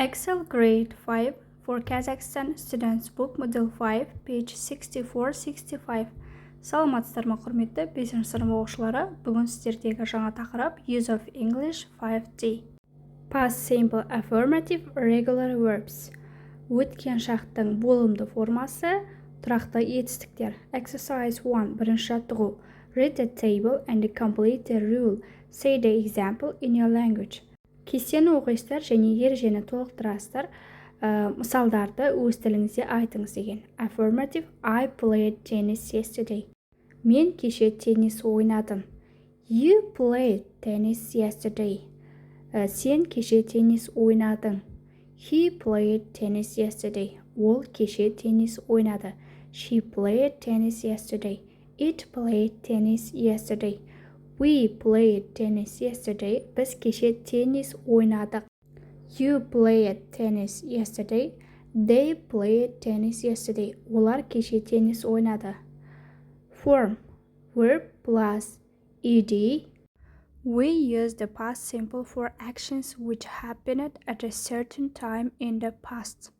Excel Grade 5 for Kazakhstan Students Book Model 5, page 64-65. Саламатсыздар ма құрметті 5-ші сынып оқушылары. Бүгін сіздердегі жаңа тақырып Use of English 5D. Past simple affirmative regular verbs. Өткен шақтың болымды формасы, тұрақты етістіктер. Exercise 1. Бірінші жаттығу. Read the table and complete the rule. Say the example in your language. Кестені оқисыздар және ережені толықтырасыздар. Мысалдарды өз тіліңізде айтыңыз деген. Affirmative. I played tennis yesterday. Мен кеше теннис ойнадым. You played tennis yesterday. Сен кеше теннис ойнадың. He played tennis yesterday. Ол кеше теннис ойнады. She played tennis yesterday. It played tennis yesterday. We played tennis yesterday. Біз кеше теннис ойнадық. You played tennis yesterday. They played tennis yesterday. Олар кеше теннис ойнады. Form. Verb plus ed. We use the past simple for actions which happened at a certain time in the past.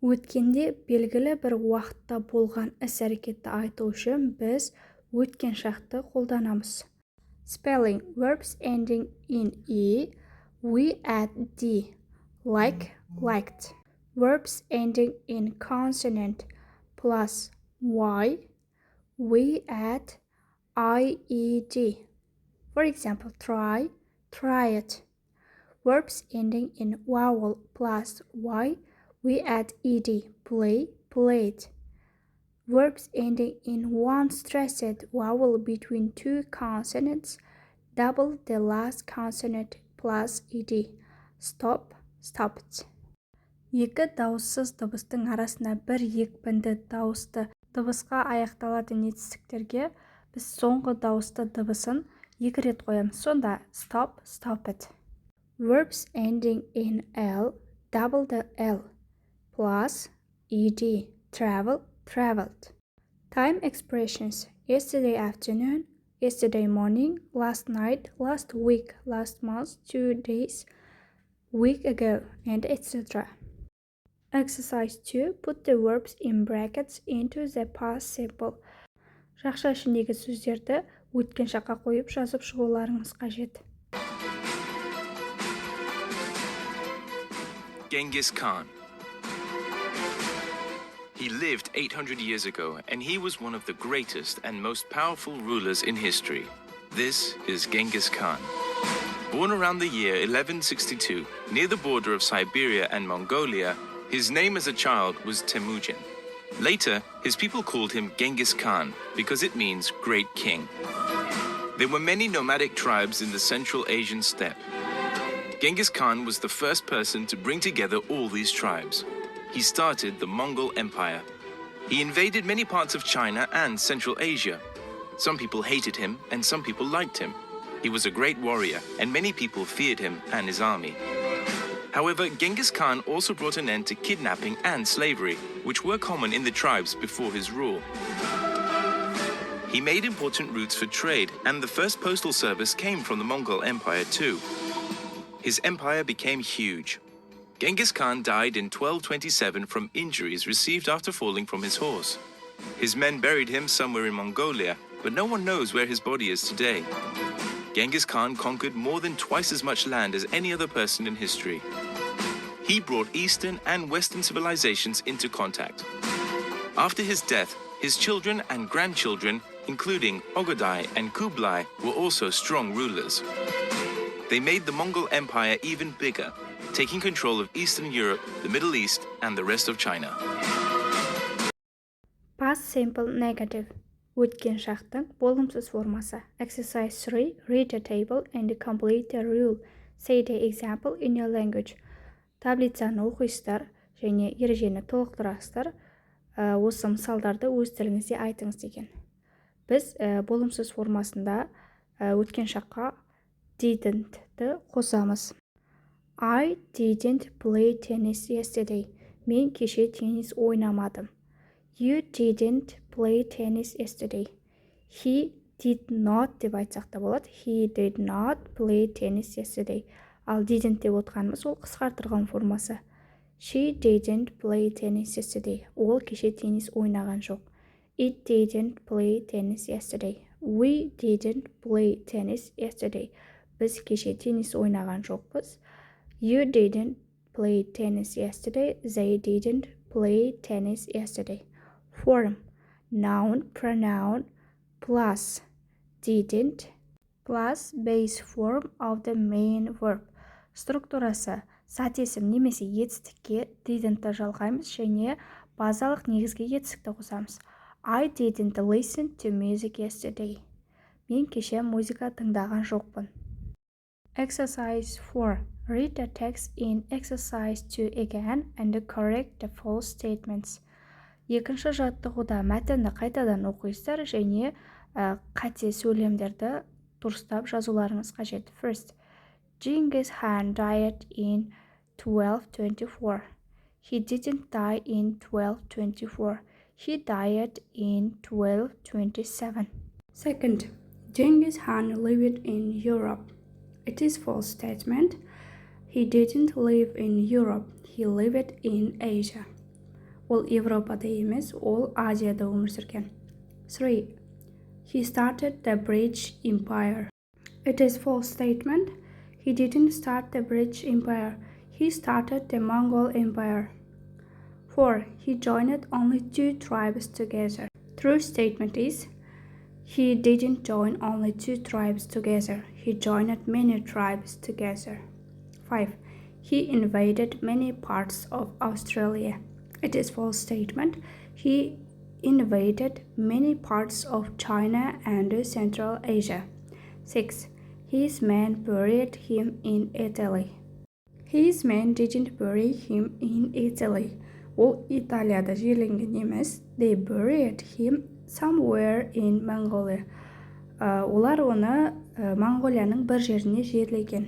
Өткенде белгілі бір уақытта болған іс-әрекетті айту үшін біз өткен шақты қолданамыз. Spelling. Verbs ending in e. We add d. Like, liked. Verbs ending in consonant plus y. We add ied. For example, try, tried. Verbs ending in vowel plus y. We add ed. Play, played. Verbs ending in one stressed vowel between two consonants. Double the last consonant plus ed. Stop, stopped. Екі дауыссыз дыбыстың арасына бір екпінді дауысты дыбысқа аяқталатын етістіктерге біз соңғы дауысты дыбысын екі рет қоямыз. Сонда stop, stopped. Verbs ending in l. Double the l plus ed. Travel, traveled. Time expressions. Yesterday afternoon, yesterday morning, last night, last week, last month, 2 days, week ago, and etc. Exercise 2. Put the verbs in brackets into the past simple. Жақша ішіндегі сөздерді өткен шаққа қойып жазып шығуларыңыз қажет. Genghis Khan. He lived 800 years ago, and he was one of the greatest and most powerful rulers in history. This is Genghis Khan. Born around the year 1162, near the border of Siberia and Mongolia, his name as a child was Temujin. Later, his people called him Genghis Khan because it means great king. There were many nomadic tribes in the Central Asian steppe. Genghis Khan was the first person to bring together all these tribes. He started the Mongol Empire. He invaded many parts of China and Central Asia. Some people hated him and some people liked him. He was a great warrior and many people feared him and his army. However, Genghis Khan also brought an end to kidnapping and slavery, which were common in the tribes before his rule. He made important routes for trade, and the first postal service came from the Mongol Empire too. His empire became huge. Genghis Khan died in 1227 from injuries received after falling from his horse. His men buried him somewhere in Mongolia, but no one knows where his body is today. Genghis Khan conquered more than twice as much land as any other person in history. He brought Eastern and Western civilizations into contact. After his death, his children and grandchildren, including Ogodai and Kublai, were also strong rulers. They made the Mongol Empire even bigger, taking control of Eastern Europe, the Middle East, and the rest of China. Past simple negative. Өткен шақтың болымсыз формасы. Exercise 3. Read the table and complete the rule. Say the example in your language. Таблицаны оқисыздар және ережені толықтырасыздар. Осы мысалдарды өз тіліңізде айтыңыз деген. Біз болымсыз формасында өткен шаққа didn't-ті қосамыз. I didn't play tennis yesterday. Мен кеше теннис ойнамадым. You didn't play tennis yesterday. He did not деп айтсақ та болады. He did not play tennis yesterday. Ал didn't деп отқанымыз ол қысқартылған формасы. She didn't play tennis yesterday. Ол кеше теннис ойнаған жоқ. It didn't play tennis yesterday. We didn't play tennis yesterday. Біз кеше теннис ойнаған жоқпыз. You didn't play tennis yesterday. They didn't play tennis yesterday. Form: noun, pronoun, plus didn't, plus base form of the main verb. Структурасы: зат есім немесе етістікке didn't-ті жалғаймыз және базалық негізгі етістікті қосамыз. I didn't listen to music yesterday. Мен кеше музыка тыңдаған жоқпын. Exercise 4. Read the text in exercise 2 again and correct the false statements. Екінші жаттығуда мәтінді қайтадан оқисыздар және қате сөйлемдерді дұрыстап жазуларыңыз қажет. First, Genghis Khan died in 1224. He didn't die in 1224. He died in 1227. Second, Genghis Khan lived in Europe. It is false statement. He didn't live in Europe. He lived in Asia. Ол Европада емес, ол Азияда өмір сүрген. 3. He started the British Empire. It is false statement. He didn't start the British Empire. He started the Mongol Empire. 4. He joined only 2 tribes together. True statement is, he didn't join only 2 tribes together. He joined many tribes together. 5. He invaded many parts of Australia. It is false statement. He invaded many parts of China and Central Asia. 6. His men buried him in Italy. His men didn't bury him in Italy. Ол Италияда жерленген емес. They buried him somewhere in Mongolia. Олар оны Монғолияның бір жеріне жерлеген.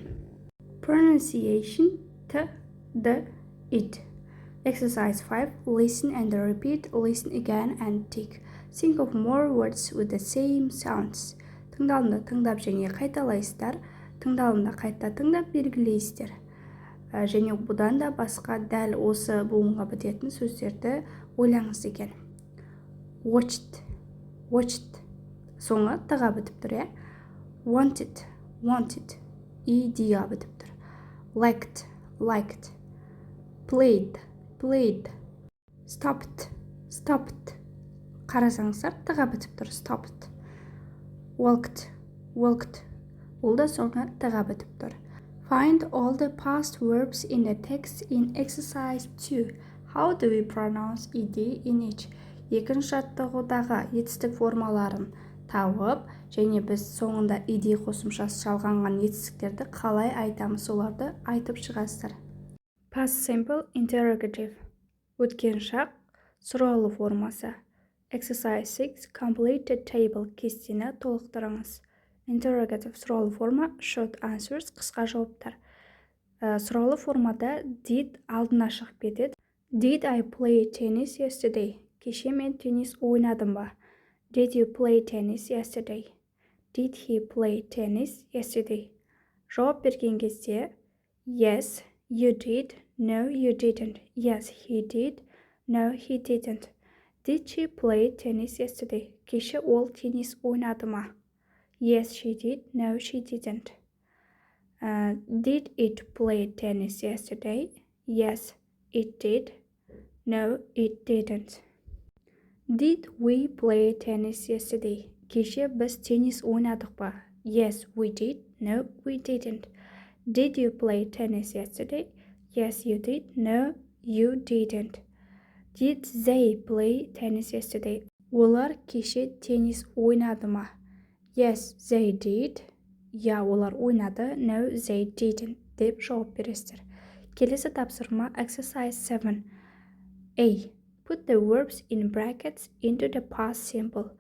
Pronunciation: T, D, it. Exercise 5. Listen and repeat. Listen again and tick. Think of more words with the same sounds. Тыңдалымды тыңдап және қайталайсыздар. Тыңдалымды қайта тыңдап белгілейсіздер. Және бұдан да басқа дәл осы буынға бітетін сөздерді ойлаңыз екен. Watched, watched. Соңы тыға бітіп тұр, Wanted, wanted. ED-ға бітіп тұр. Liked, liked. Played, played. Stopped, stopped. Қарасаңыздар, тыға бітіп тұр, stopped. Walked, walked. Ол да соңы тыға бітіп тұр. Find all the past verbs in the text in exercise 2. How do we pronounce ed in each? Екінші жаттығудағы етістік формаларын тауып, және біз соңында ed қосымшасы жалғанған етістіктерді қалай айтамыз, соларды айтып шығасыздар. Past simple interrogative. Өткен шақ сұраулы формасы. Exercise 6. Complete the table. Кестені толықтырыңыз. Interrogative сұраулы форма, short answers, қысқа жауаптар. Сұраулы формада did алдына шығып кетеді. Did I play tennis yesterday? Кеше мен теннис ойнадым ба? Did you play tennis yesterday? Did he play tennis yesterday? Жауап берген кезде yes, you did. No, you didn't. Yes, he did. No, he didn't. Did she play tennis yesterday? Кеше ол теннис ойнады ма? Yes, she did. No, she didn't. Did it play tennis yesterday? Yes, it did. No, it didn't. Did we play tennis yesterday? Кеше біз теннис ойнадық па? Yes, we did. No, we didn't. Did you play tennis yesterday? Yes, you did. No, you didn't. Did they play tennis yesterday? Олар кеше теннис ойнады ма? Yes, they did. Я, олар ойнады. No, they didn't. Деп жауап бересіздер. Келесі тапсырма exercise 7. A. Put the verbs in brackets into the past simple.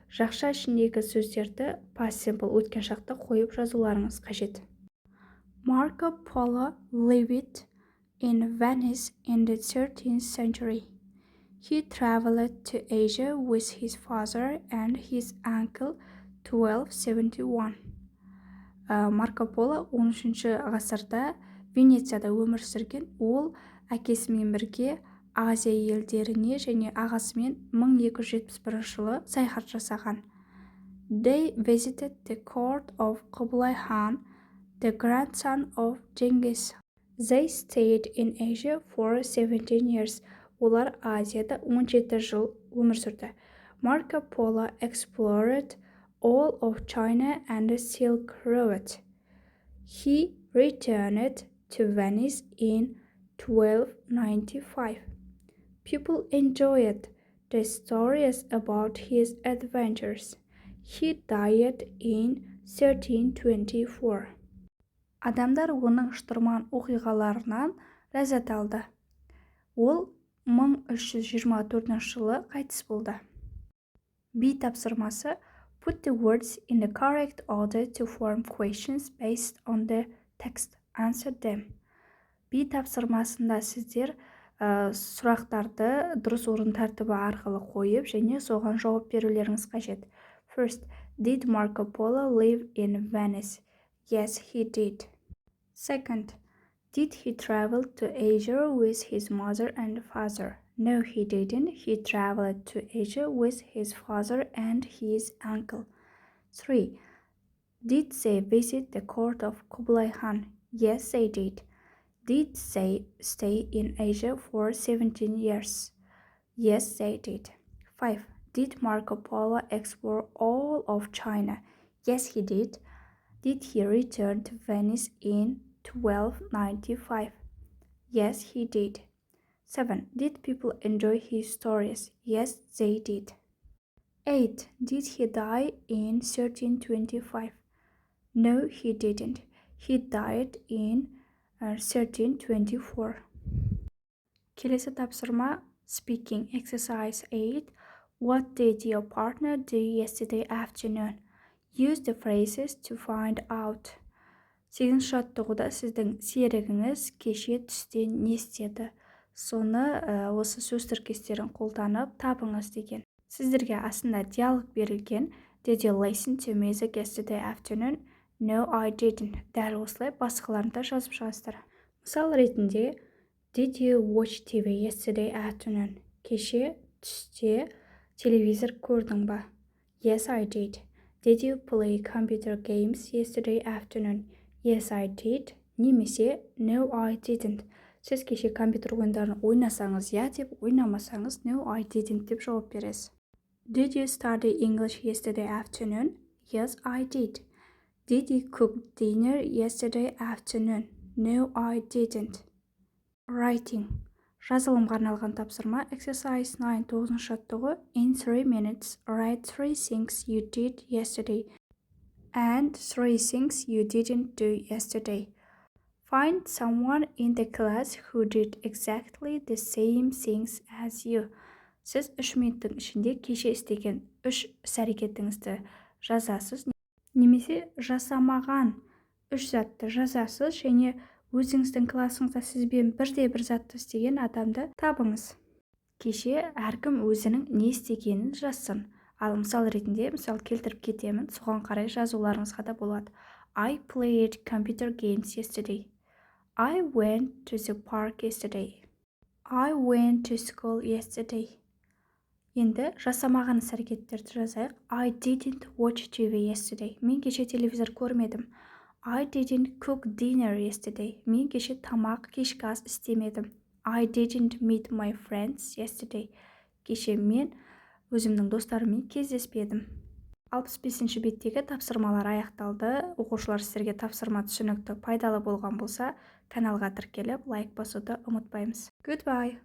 Жақша ішіндегі сөздерді past simple өткен шақта қойып жазуларыңыз қажет. Marco Polo lived in Venice in the 13th century. He traveled to Asia with his father and his uncle 1271. Марко Поло 13 ғасырда Венецияда өмір сүрген. Ол әкесімен бірге Азия елдеріне және ағасымен 1271 жылы саяхат жасаған. They visited the court of Kublai Khan, the grandson of Genghis. They stayed in Asia for 17 years. Олар Азияда 17 жыл өмір сүрді. Marco Polo explored all of China and the Silk Road. He returned to Venice in 1295. People enjoyed the stories about his adventures. He died in 1324. Адамдар оның шытырман оқиғаларынан ләззат алды. Ол 1324 жылы қайтыс болды. B тапсырмасы: Put the words in the correct order to form questions based on the text. Answer them. B тапсырмасында сіздер сұрақтарды дұрыс орын тәртібі арқылы қойып, және соған жауап берулеріңіз қажет. First, did Marco Polo live in Venice? Yes, he did. Second, did he travel to Asia with his mother and father? No, he didn't. He traveled to Asia with his father and his uncle. 3. Did they visit the court of Kublai Khan? Yes, they did. Did they stay in Asia for 17 years? Yes, they did. 5. Did Marco Polo explore all of China? Yes, he did. Did he return to Venice in 1295? Yes, he did. 7. Did people enjoy his stories? Yes, they did. 8. Did he die in 1325? No, he didn't. He died in 1324. Келесі тапсырма Speaking Exercise 8. What did your partner do yesterday afternoon? Use the phrases to find out. 8. жаттығуда сіздің серігіңіз кеше түсте не істеді? Соны осы сөз тіркестерін қолданып табыңыз деген. Сіздерге астында диалог берілген. Did you listen to music yesterday afternoon? No, I didn't. Дәл осылай басқаларын да жазып шығасыздар. Мысал ретінде Did you watch TV yesterday afternoon? Кеше түсте телевизор көрдің ба? Yes, I did. Did you play computer games yesterday afternoon? Yes, I did. Немесе No, I didn't. Сіз кеше компьютер ойындарын ойнасаңыз я деп, ойнамасаңыз No, I didn't деп жауап бересіз. Did you study English yesterday afternoon? Yes, I did. Did you cook dinner yesterday afternoon? No, I didn't. Writing. Жазылымға арналған тапсырма Exercise 9 9 жаттығу. In 3 minutes, write 3 things you did yesterday and 3 things you didn't do yesterday. Find someone in the class who did exactly the same things as you. Сіз 3 минуттың ішінде кеше істеген 3 іс-әрекетіңізді жазасыз, немесе жасамаған 3 затты жазасыз, және өзіңіздің классыңызда сізбен бірде-бір затты істеген адамды табыңыз. Кеше әркім өзінің не істегенін жазсын. Ал мысал ретінде мысал келтіріп кетемін, соған қарай жазуларыңызға да болады. I played computer games yesterday. I went to the park yesterday. I went to school yesterday. Енді жасамаған іс-әрекеттерді жазайық. I didn't watch TV yesterday. Мен кеше телевизор көрмедім. I didn't cook dinner yesterday. Мен кеше тамақ, кешкі ас істемедім. I didn't meet my friends yesterday. Кеше мен өзімнің достарыммен кездеспедім. 65-ші беттегі тапсырмалар аяқталды. Оқушылар сіздерге тапсырма түсінікті пайдалы болған болса, каналға тіркеліп, лайк басуды ұмытпаймыз. Goodbye!